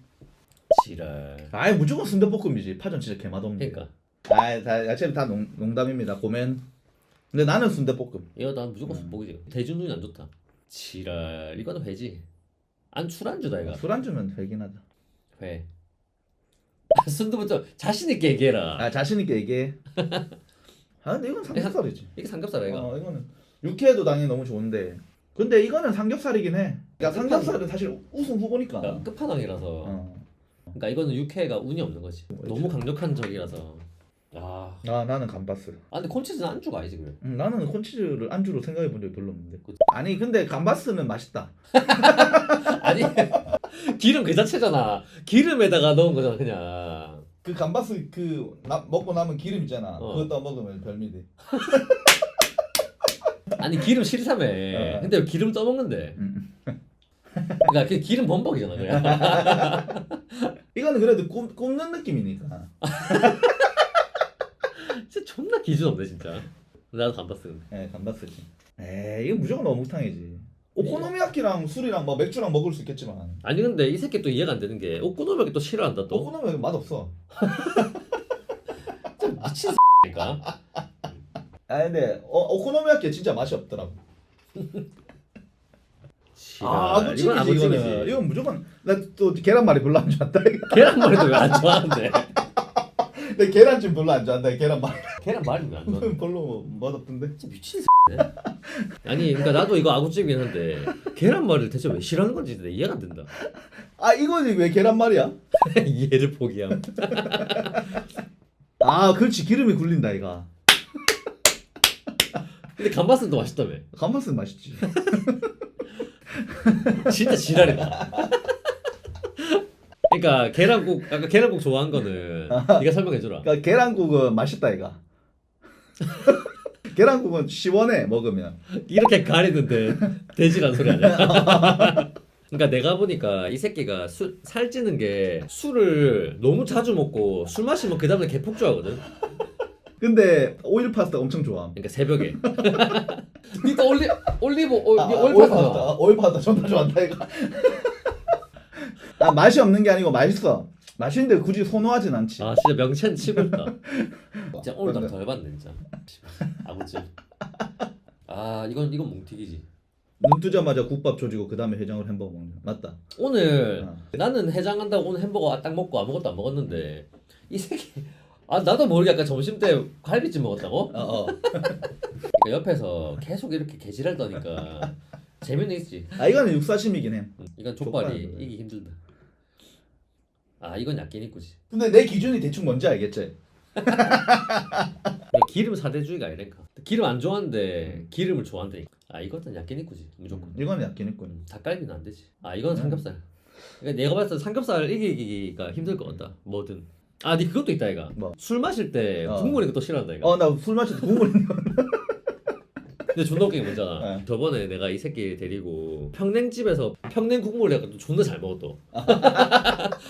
S1: 지랄.
S2: 무조건 순대볶음이지. 파전 진짜 개맛없네.
S1: 그러니까.
S2: 다 야채는 다 농담입니다. 고멘. 근데 나는 순대볶음.
S1: 이거 난 무조건 순복이지. 대준 눈이 안 좋다. 지랄. 이거는 회지. 술안주다 이거.
S2: 술안주면 회긴 하다.
S1: 회. 순두부터 자신 있게 얘기해라.
S2: 자신 있게 얘기해. 근데 이건 삼겹살이지.
S1: 이게 삼겹살 아이가.
S2: 이거는 육회도 당연히 너무 좋은데. 근데 이거는 삼겹살이긴 해. 그러니까 삼겹살은 사실 우승 후보니까.
S1: 그러니까 끝판왕이라서. 그러니까 이거는 육회가 운이 없는 거지. 너무 강력한 적이라서.
S2: 나는 감바스.
S1: 근데 콘치즈는 안주가 아니지 그래.
S2: 나는 콘치즈를 안주로 생각해 본 적이 별로 없는데. 아니 근데 감바스는 맛있다.
S1: 아니 기름 그 자체잖아. 기름에다가 넣은 거잖아 그냥.
S2: 그 감바스 먹고 남은 기름 있잖아. 그것도 먹으면 별미지.
S1: 아니 기름 싫다며. 근데 왜 기름 떠먹는데? 그러니까 그 기름 범벅이잖아 그냥.
S2: 이거는 그래도 굽는 느낌이니까.
S1: 진짜 존나 기준 없네 진짜. 나도 감바스 근데.
S2: 네 감바스지. 이거 무조건 어묵탕이지. 오코노미야키랑 술이랑 뭐 맥주랑 먹을 수 있겠지만.
S1: 아니 근데 이 새끼 또 이해가 안 되는 게 오코노미야키 또 싫어한다 또.
S2: 오코노미야키 맛없어.
S1: 미친 새끼니까.
S2: 근데 오코노미야키 진짜 맛이 없더라고. 아구찜이지 이거는. 이건 무조건. 나 또 계란말이 별로 안 좋아한다.
S1: 계란말이도 왜 안 좋아하는데?
S2: 내 계란찜 별로 안 좋아한다. 계란말이.
S1: 계란말이 왜 안 좋아하는데?
S2: 별로 맛없던데.
S1: 진짜 미친 새끼네. 아니 그러니까 나도 이거 아구찜이긴 한데 계란말이를 대체 왜 싫어하는 건지 진짜 이해가 안 된다.
S2: 이거지 왜 계란말이야?
S1: 이해를 포기함.
S2: 그렇지 기름이 굴린다 이가.
S1: 근데 감바스는 또 맛있다며.
S2: 감바스는 맛있지.
S1: 진짜 지랄이다. 그러니까 계란국 아까 계란국 좋아한 거는 네가 설명해주라.
S2: 그러니까 계란국은 맛있다 이가. 계란국은 시원해 먹으면.
S1: 이렇게 가리는데 돼지란 소리 아니야? 그러니까 내가 보니까 이 새끼가 살찌는 게 술을 너무 자주 먹고 술 마시면 그 다음에 개폭주하거든.
S2: 근데 오일 파스타 엄청 좋아.
S1: 그러니까 새벽에. 니가 올리브
S2: 오일 파스타. 오일 파스타 존나 좋아한다 이거. 맛이 없는 게 아니고 맛있어. 맛있는데 굳이 선호하진 않지.
S1: 진짜 명찬 치고 있다. 진짜 오늘 더 해봤네 진짜. 아구찜. 이건 뭉튀기지.
S2: 눈 뜨자마자 국밥 조지고 그 다음에 해장을 햄버거 먹는. 맞다.
S1: 오늘 나는 해장한다고 오늘 햄버거 딱 먹고 아무것도 안 먹었는데 이 새끼 나도 모르게 아까 점심 때 갈비찜 먹었다고? 그러니까 옆에서 계속 이렇게 개지랄 떠니까 재미는 있지.
S2: 이거는 육사심이긴 해.
S1: 이건 족발이 이기 힘들다. 이건 야끼니꾸지.
S2: 근데 내 기준이 대충 뭔지 알겠지?
S1: 기름 사대주의가 아니랄까. 기름 안 좋아하는데 기름을 좋아한다니까. 이것도 야끼니꾸지 무조건.
S2: 이건 야끼니꾸.
S1: 닭갈비는 안 되지. 이건 삼겹살. 그러니까 내가 봤을 때 삼겹살 이기기가 힘들 것 같다. 뭐든. 아, 니 그것도 있다 이가.
S2: 뭐?
S1: 술 마실 때
S2: 어.
S1: 국물 있는 거 또 싫어한다 이가.
S2: 나 술 마실 때 국물 있는 거.
S1: 근데 존나 웃긴 게 뭔잖아.
S2: 네.
S1: 저번에 내가 이 새끼 데리고 평냉집에서 평냉 국물 내가 또 존나 잘 먹었어.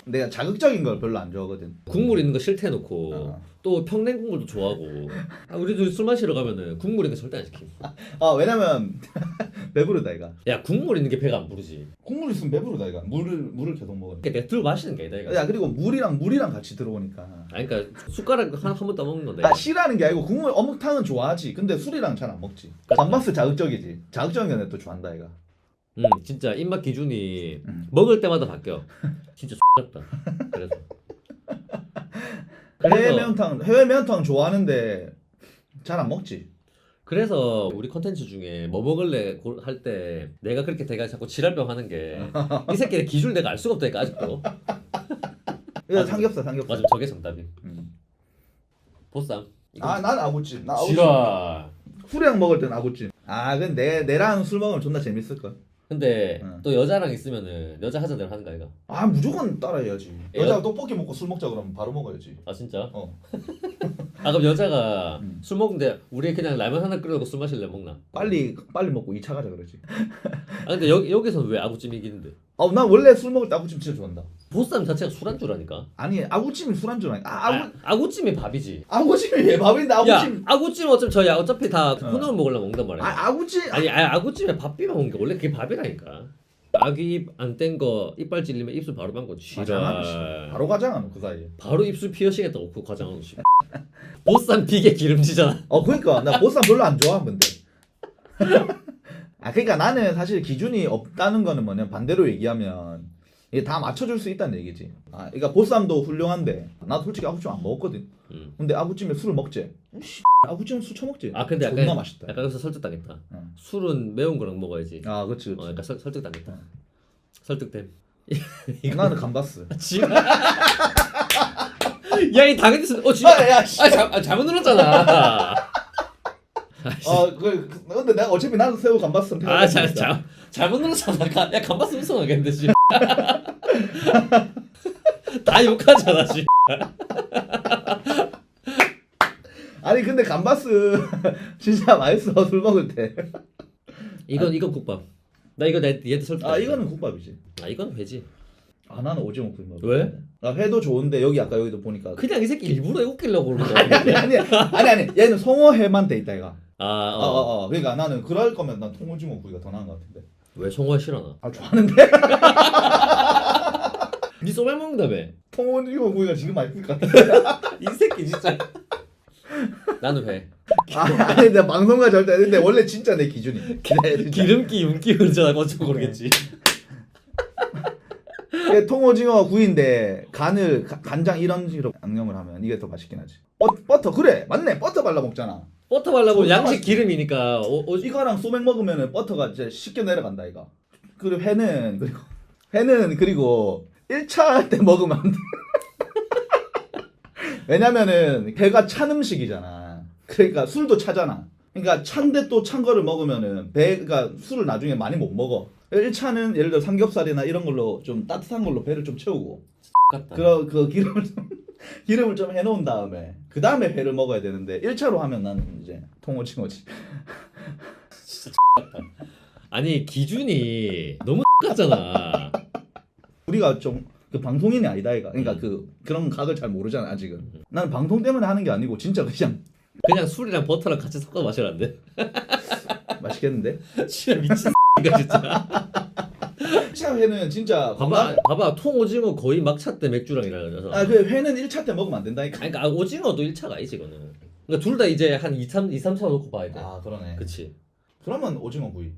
S2: 내가 자극적인 걸 별로 안 좋아하거든.
S1: 국물 있는 거 싫대 놓고
S2: 어.
S1: 또 평냉 국물도 좋아하고. 아, 우리 둘이 술 마시러 가면은 국물 있는 거 절대 안 시킴.
S2: 왜냐면 배부르다 이가.
S1: 야, 국물 있는 게 배가 안 부르지.
S2: 국물 있으면 배부르다 이가. 물을 계속 먹으니까.
S1: 그러니까 내가 들고 마시는 게 아니다 이가.
S2: 야 그리고 물이랑 같이 들어오니까.
S1: 그러니까 숟가락 한 번 떠먹는 건데.
S2: 나 싫어하는 게 아니고 국물 어묵탕은 좋아하지. 근데 술이랑 잘 안 먹지. 감바스 자극적이지. 자극적인 게 내가 또 좋아한다 이가.
S1: 진짜 입맛 기준이 먹을 때마다 바뀌어. 진짜 X같다. 그래서.
S2: 해외 매운탕 좋아하는데 잘 안 먹지.
S1: 그래서 우리 컨텐츠 중에 뭐 먹을래 할 때 내가 그렇게 내가 자꾸 지랄병 하는 게 이 새끼의 기준을 내가 알 수가 없다니까 아직도.
S2: 이거 삼겹살.
S1: 맞아, 저게 정답이. 보쌈.
S2: 난 아구찜. 나 아구찜.
S1: 지랄.
S2: 술이랑 먹을 땐 아구찜. 근데 내랑 술 먹으면 존나 재밌을 걸.
S1: 근데
S2: 응.
S1: 또 여자랑 있으면은 여자 하자 대로 하는 거 아이가?
S2: 무조건 따라해야지. 여자가 떡볶이 먹고 술 먹자 그러면 바로 먹어야지.
S1: 아, 진짜?
S2: 어.
S1: 아, 그럼 여자가
S2: 응.
S1: 술 먹는데 우리 그냥 라면 하나 끓여놓고 술 마실래 먹나?
S2: 빨리 먹고 2차 가자 그러지.
S1: 아, 근데 여기서는 왜 아구찜 이기는데?
S2: 난 원래 술 먹을 때 아구찜 진짜 좋아한다.
S1: 보쌈 자체가 술안주라니까.
S2: 아니 아구찜이 술안주라니까.
S1: 아구찜이 밥이지.
S2: 아구찜이 왜 밥인데
S1: 야,
S2: 아구찜.
S1: 아구찜 어차피 다 혼합 먹으려고 먹는단 말이야.
S2: 아구찜.
S1: 아니, 아구찜에 밥 비벼 먹는 게 원래 그게 밥이라니까. 아기 안 뗀 거 이빨 찔리면 입술 바로 감고 지랄.
S2: 바로 가장하노 그 사이에.
S1: 바로 입술 피어싱했다고 그 과장하는 씨. 보쌈 비계 기름지잖아.
S2: 그러니까 나 보쌈 별로 안 좋아한 건데. 그러니까 나는 사실 기준이 없다는 거는 뭐냐 반대로 얘기하면 이게 다 맞춰줄 수 있다는 얘기지. 그러니까 보쌈도 훌륭한데 나 솔직히 아구찜 안 먹었거든. 근데 아구찜에 술을 먹지. 아구찜은 술 처먹지.
S1: 근데
S2: 존나
S1: 약간
S2: 맛있다.
S1: 약간 여기서 설득당했다.
S2: 응.
S1: 술은 매운 거랑 먹어야지.
S2: 그렇지.
S1: 약간 설득당했다.
S2: 응.
S1: 설득됨.
S2: 나는 감바스.
S1: 지랄. 야, 이 당연히
S2: 야, 씨.
S1: 잘못 눌렀잖아.
S2: 근데 내가 어차피 나도 새우 감바스 선택할 거니까.
S1: 잘못 눌렀잖아. 야, 감바스 우승하겠는데 씨. 다 욕하잖아 씨.
S2: 아니 근데 감바스 진짜 맛있어 술 먹을 때.
S1: 이건 국밥. 나 이거 얘한테 설득.
S2: 이거는 국밥이지.
S1: 이건 회지.
S2: 나는 오징어 구이 먹어.
S1: 왜?
S2: 나 회도 좋은데 여기도 보니까
S1: 그냥 이 새끼 일부러 웃기려고 그러는 거야.
S2: 아니 얘는 송어회만 돼 있다 이가.
S1: 아.
S2: 그러니까 나는 그럴 거면 난 통오징어 구이가 더 나은 것 같은데.
S1: 왜 송어 싫어나?
S2: 좋아하는데.
S1: 니 소맥 먹는다며.
S2: 통오징어 구이가 지금 맛있을 것 같아.
S1: 이 새끼 진짜. 나는 회.
S2: 아니 내가 방송가 절대 안 했는데 원래 진짜 내 기준이.
S1: 기름기 윤기 흐르잖아. 어쩌고 모르겠지.
S2: 이게 통오징어 구이인데 간을 간장 이런 식으로 양념을 하면 이게 더 맛있긴 하지. 버터 그래 맞네 버터 발라 먹잖아.
S1: 버터 발라고
S2: 존나
S1: 양식
S2: 맛있지.
S1: 기름이니까.
S2: 이거랑 소맥 먹으면은 버터가 이제 쉽게 내려간다 이거. 그리고 회는 그리고 1차 때 먹으면 안 돼. 왜냐면은 배가 찬 음식이잖아. 그러니까 술도 차잖아. 그러니까 찬데 또 찬 거를 먹으면은 배가 술을 나중에 많이 못 먹어. 1차는 예를 들어 삼겹살이나 이런 걸로 좀 따뜻한 걸로 배를 좀 채우고 그 기름을 좀 해놓은 다음에 그 다음에 회를 먹어야 되는데 1차로 하면 나는 이제 통오징어지.
S1: 아니 기준이 너무 같잖아.
S2: 우리가 좀 그 방송인이 아니다 이가. 그러니까 그런 각을 잘 모르잖아 아직은. 나는 방송 때문에 하는 게 아니고 진짜
S1: 그냥 술이랑 버터랑 같이 섞어 마시라는데.
S2: 맛있겠는데?
S1: 진짜 미친 X가 진짜.
S2: 차 회는 진짜
S1: 봐봐 통오징어 거의 막차 때 맥주랑 이러잖아.
S2: 그 회는 1차 때 먹으면 안 된다니까.
S1: 그러니까 오징어도 1차가 아니지 이거는. 그러니까 둘 다 이제 한 2, 3차 놓고 봐야 돼.
S2: 그러네.
S1: 그치.
S2: 그러면 오징어 구이.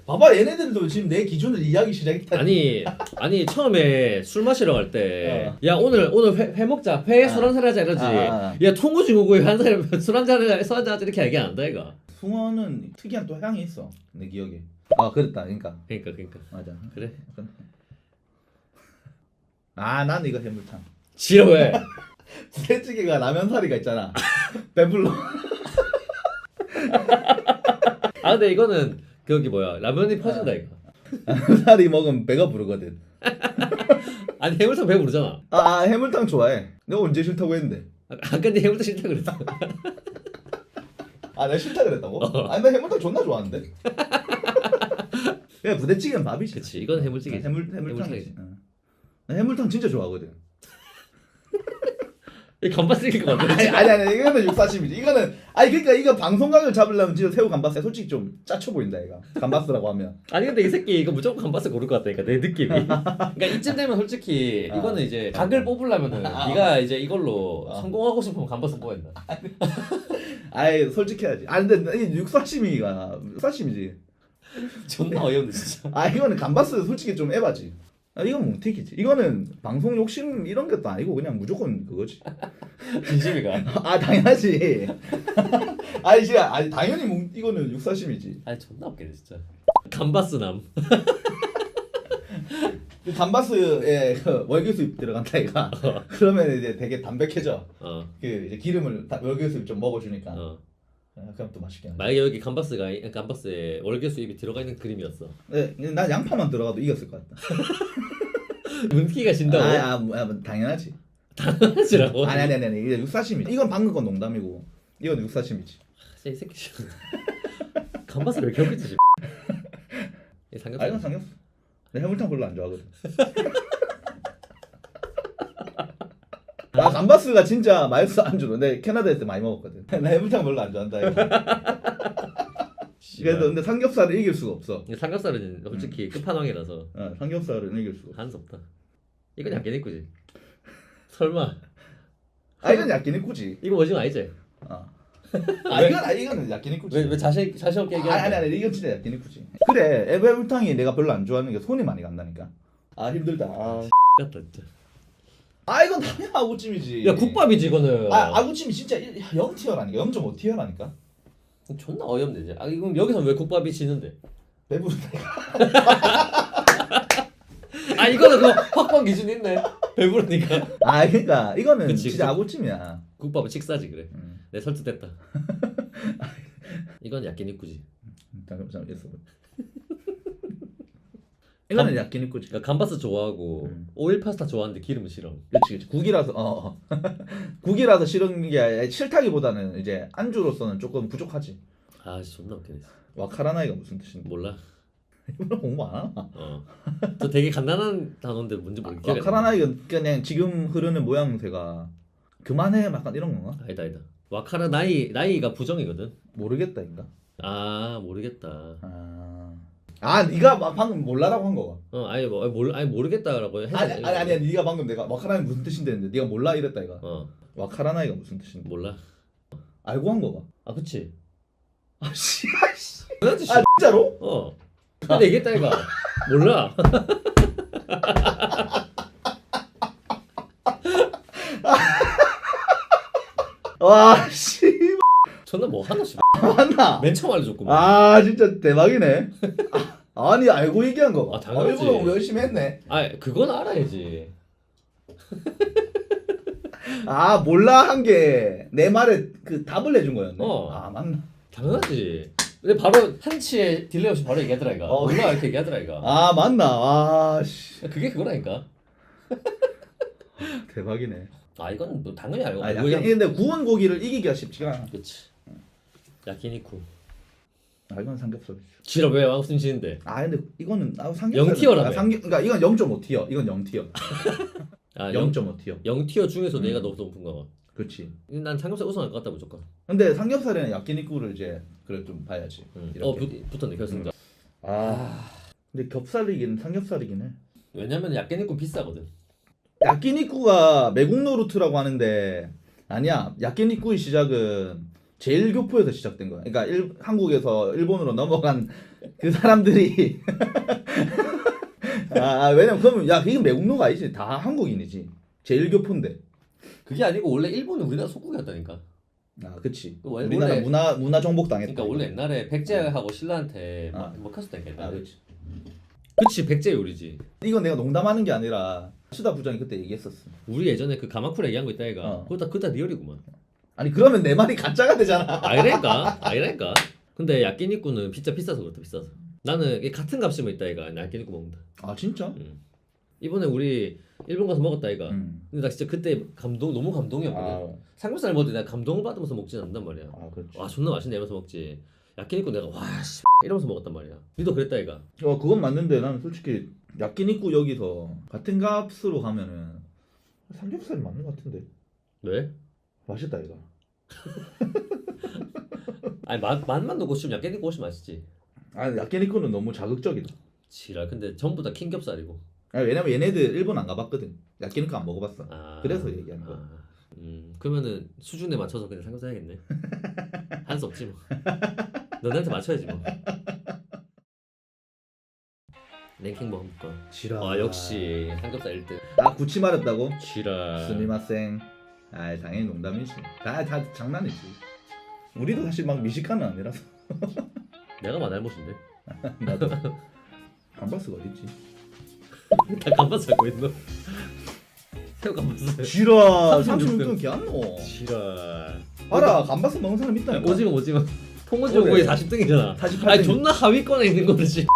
S2: 봐봐 얘네들도 지금 내 기준을 이해하기 시작했다.
S1: 아니 처음에 술 마시러 갈 때 야 오늘 회 먹자. 회에 술 한잔 하자 이러지. 야 통오징어 구이 한 사람 술 한잔 하자 이렇게 얘기 안 한다 이거.
S2: 숭어는 특이한 또 향이 있어 내 기억에. 그랬다 그러니까 맞아.
S1: 그래.
S2: 난 이거 해물탕.
S1: 지려 왜?
S2: 부대찌개가 라면 사리가 있잖아. 배불러.
S1: 근데 이거는 거기 뭐야 라면이 퍼진다 이거.
S2: 라면 사리 먹으면 배가 부르거든.
S1: 아니 해물탕 배부르잖아.
S2: 해물탕 좋아해. 내가 언제 싫다고 했는데.
S1: 아까 내 해물탕 싫다 그랬어.
S2: 내가 싫다 그랬다고? 나 해물탕 존나 좋아하는데. 그냥 부대찌개는 밥이지.
S1: 그치 이건 해물찌개.
S2: 해물탕이지. 나 해물탕 진짜 좋아하거든.
S1: 이 감바스일 것 같아.
S2: 아니 이거는 육사심이지. 이거는 그러니까 이거 방송각을 잡으려면 진짜 새우 감바스 솔직히 좀 짜쳐 보인다 이거. 감바스라고 하면.
S1: 아니 근데 이 새끼 이거 무조건 감바스 고를 것 같다니까 내 느낌이. 그러니까 이쯤 되면 솔직히 이거는 이제 각을 뽑으려면은 네가 이제 이걸로 성공하고 싶으면 감바스 뽑아야 된다.
S2: 솔직해야지. 근데 이 육사심이가 육사심이지.
S1: 존나 어이없네 진짜.
S2: 이거는 감바스 솔직히 좀 에바지. 이건 뭉티기지. 이거는 방송 욕심 이런 것도 아니고 그냥 무조건 그거지.
S1: 진심이가.
S2: 당연하지. 진짜 당연히 이거는 육사심이지.
S1: 존나 웃기네 진짜. 감바스남.
S2: 감바스에 그 월계 수입 들어간다 이가. 그러면 이제 되게 담백해져. 그 이제 기름을 월계 수입 좀 먹어주니까. 그럼 또 맛있게.
S1: 만약에 여기 감바스에 월계 수입이 들어가 있는 그림이었어.
S2: 네, 난 양파만 들어가도 이겼을 것 같다.
S1: 문기가 진다고?
S2: 당연하지.
S1: 당연하지라고?
S2: 아니 이게 육사심이. 이건 방금 건 농담이고 이건 육사심이지.
S1: 이 새끼 감바스를 왜 이렇게 웃기지? 삼겹살.
S2: 이건 삼겹살. 내 해물탕 별로 안 좋아하거든. 감바스가 진짜 맛있어 안주로. 내 캐나다 있을 때 많이 먹었거든. 나 해물탕 별로 안 좋아한다 이거. 그래도 근데 삼겹살을 이길 수가 없어.
S1: 삼겹살은 솔직히 끝판왕이라서.
S2: 삼겹살은 이길 수가 없어.
S1: 한 수 없다. 이건 야끼니꾸지. 설마.
S2: 이건 야끼니꾸지.
S1: 이거 오징어 아니지?
S2: 이거는 야끼니꾸지.
S1: 왜 자신 없게 얘기하는?
S2: 아니 이건 진짜 야끼니꾸지. 그래 해물탕이 내가 별로 안 좋아하는 게 손이 많이 간다니까. 힘들다.
S1: 같다 진짜.
S2: 이건 당연히 아구찜이지.
S1: 야 국밥이지 이거는.
S2: 아구찜이 진짜 0티어라니까. 0.5티어라니까.
S1: 존나 어이없네 이제. 이건 여기서 왜 국밥이 지는데?
S2: 배부르다.
S1: 이거는 그 확보한 기준이 있네. 배부르니까.
S2: 그러니까 이거는
S1: 그치,
S2: 진짜 아구찜이야.
S1: 국밥은 식사지 그래. 내 설득됐다. 이건 야끼니꾸지.
S2: 잠깐만 있어. 이거는 야끼니꾸지.
S1: 그러니까 감바스 좋아하고 오일 파스타 좋아하는데 기름은 싫어.
S2: 그렇지. 국이라서 국이라서 싫은 게 아니라 싫다기보다는 이제 안주로서는 조금 부족하지.
S1: 존나 웃기네.
S2: 와카라나이가 무슨 뜻인데?
S1: 몰라.
S2: 이거 공부 안 하나?
S1: 저 되게 간단한 단어인데 뭔지 모르겠어.
S2: 와카라나이가 그냥 지금 흐르는 모양새가 그만해 약간 이런 건가?
S1: 아니다. 와카라 나이가 부정이거든.
S2: 모르겠다 인가?
S1: 모르겠다.
S2: 네가 방금 몰라라고 한 거가.
S1: 아니 모르겠다라고 해서.
S2: 아니 네가 방금 내가 와카라나이 무슨 뜻인데 했는데 네가 몰라 이랬다 이가. 와카라나이가 무슨 뜻인데?
S1: 몰라.
S2: 알고 한 거가.
S1: 그치.
S2: 씨.
S1: 진짜로? 근데 얘기했다 이가. 몰라.
S2: 와 씨.
S1: 존나 뭐 하나씩.
S2: 맞나?
S1: 맨 처음 알려줬구만.
S2: 진짜 대박이네. 아니 알고 얘기한 거.
S1: 당연하지.
S2: 열심히 했네.
S1: 그건 알아야지.
S2: 몰라 한 게 내 말에 그 답을 내준 거였네. 맞나?
S1: 당연하지. 근데 바로 한치의 딜레이 없이 바로 얘기하더라 이가. 몰라 이렇게 얘기하더라 이가.
S2: 맞나? 씨.
S1: 그게 그거라니까.
S2: 대박이네.
S1: 이건 뭐 당연히 알고.
S2: 근데 구운 고기를 이기기가 쉽지가 않아.
S1: 그치. 야키니쿠.
S2: 이건 삼겹살이지.
S1: 지라 왜 왕순 지는데?
S2: 근데 이거는 삼겹살.
S1: 0티어라며.
S2: 그러니까 이건 0.5티어. 이건 0티어. 0.5티어.
S1: 0티어 중에서 내가 너무 높은 거.
S2: 그렇지.
S1: 난 삼겹살 우승할 것 같다 무조건.
S2: 근데 삼겹살에는 야끼니쿠를 이제 그래 좀 봐야지.
S1: 붙었네 결승전.
S2: 근데 겹살이긴 삼겹살이긴 해.
S1: 왜냐면 야끼니쿠 비싸거든.
S2: 야끼니쿠가 매국 노루트라고 하는데 아니야. 야끼니쿠의 시작은 제일교포에서 시작된 거야. 그러니까 한국에서 일본으로 넘어간 그 사람들이 왜냐면 그러면 이건 매국노가 아니지. 다 한국인이지. 제일교포인데.
S1: 그게 아니고 원래 일본은 우리나라 속국이었다니까.
S2: 그치.
S1: 원래
S2: 우리나라 문화 정복 당했다.
S1: 그러니까 원래 옛날에 백제하고 신라한테 먹혔었다니까.
S2: 그치.
S1: 백제 요리지.
S2: 이건 내가 농담하는 게 아니라 수다 부장이 그때 얘기했었어.
S1: 우리 예전에 그 가마쿠라 얘기한 거 있다 얘가. 그거 다 리얼이구만.
S2: 그러면 내 말이 가짜가 되잖아.
S1: 아니라니까. 근데 야끼니쿠는 진짜 비싸서 그렇다 비싸서. 나는 같은 값이면 있다 얘가 야끼니쿠 먹는다.
S2: 진짜?
S1: 이번에 우리 일본 가서 먹었다 이가. 근데 나 진짜 그때 너무 감동이었거든.
S2: 아,
S1: 삼겹살 먹을 때 내가 감동을 받으면서 먹진 않는단 말이야.
S2: 그렇지.
S1: 와 존나 맛있네 이러면서 먹지. 야끼니쿠 내가 와씨 이러면서 먹었단 말이야. 니도 그랬다 이가.
S2: 그건 맞는데 나는 솔직히 야끼니쿠 여기서 같은 값으로 가면은 삼겹살이 맞는 것 같은데.
S1: 왜?
S2: 맛있다 이거.
S1: 아니 맛만 놓고 싶으면 야끼니쿠 훨씬 맛있지.
S2: 야끼니쿠는 너무 자극적이다.
S1: 지랄 근데 전부 다 킹겹살이고.
S2: 왜냐면 얘네들 일본 안 가봤거든. 야끼니쿠 안 먹어봤어. 그래서 얘기하는 거야.
S1: 그러면은 수준에 맞춰서 그냥 삼겹살 해야겠네. 할 수 없지 뭐. 너네한테 맞춰야지 뭐. 랭킹 뭐 한번 볼까?
S2: 지랄.
S1: 아 역시 삼겹살 1등.
S2: 나 구치 말했다고?
S1: 지랄.
S2: 스미마셍. 당연히 농담이지. 다 장난이지. 우리도 사실 막 미식가는 아니라서.
S1: 내가 마날못인데.
S2: 나도. 감바스가 어딨지?
S1: 다 감바스 살고 있노. 새우 감바스.
S2: 지랄.
S1: 36
S2: 36등 개안노.
S1: 지랄.
S2: 봐라 감바스 먹는 사람 있다니까.
S1: 오징어. 통오징어 거의 40등이잖아.
S2: 48등.
S1: 아니 존나 하위권에 있는 거지.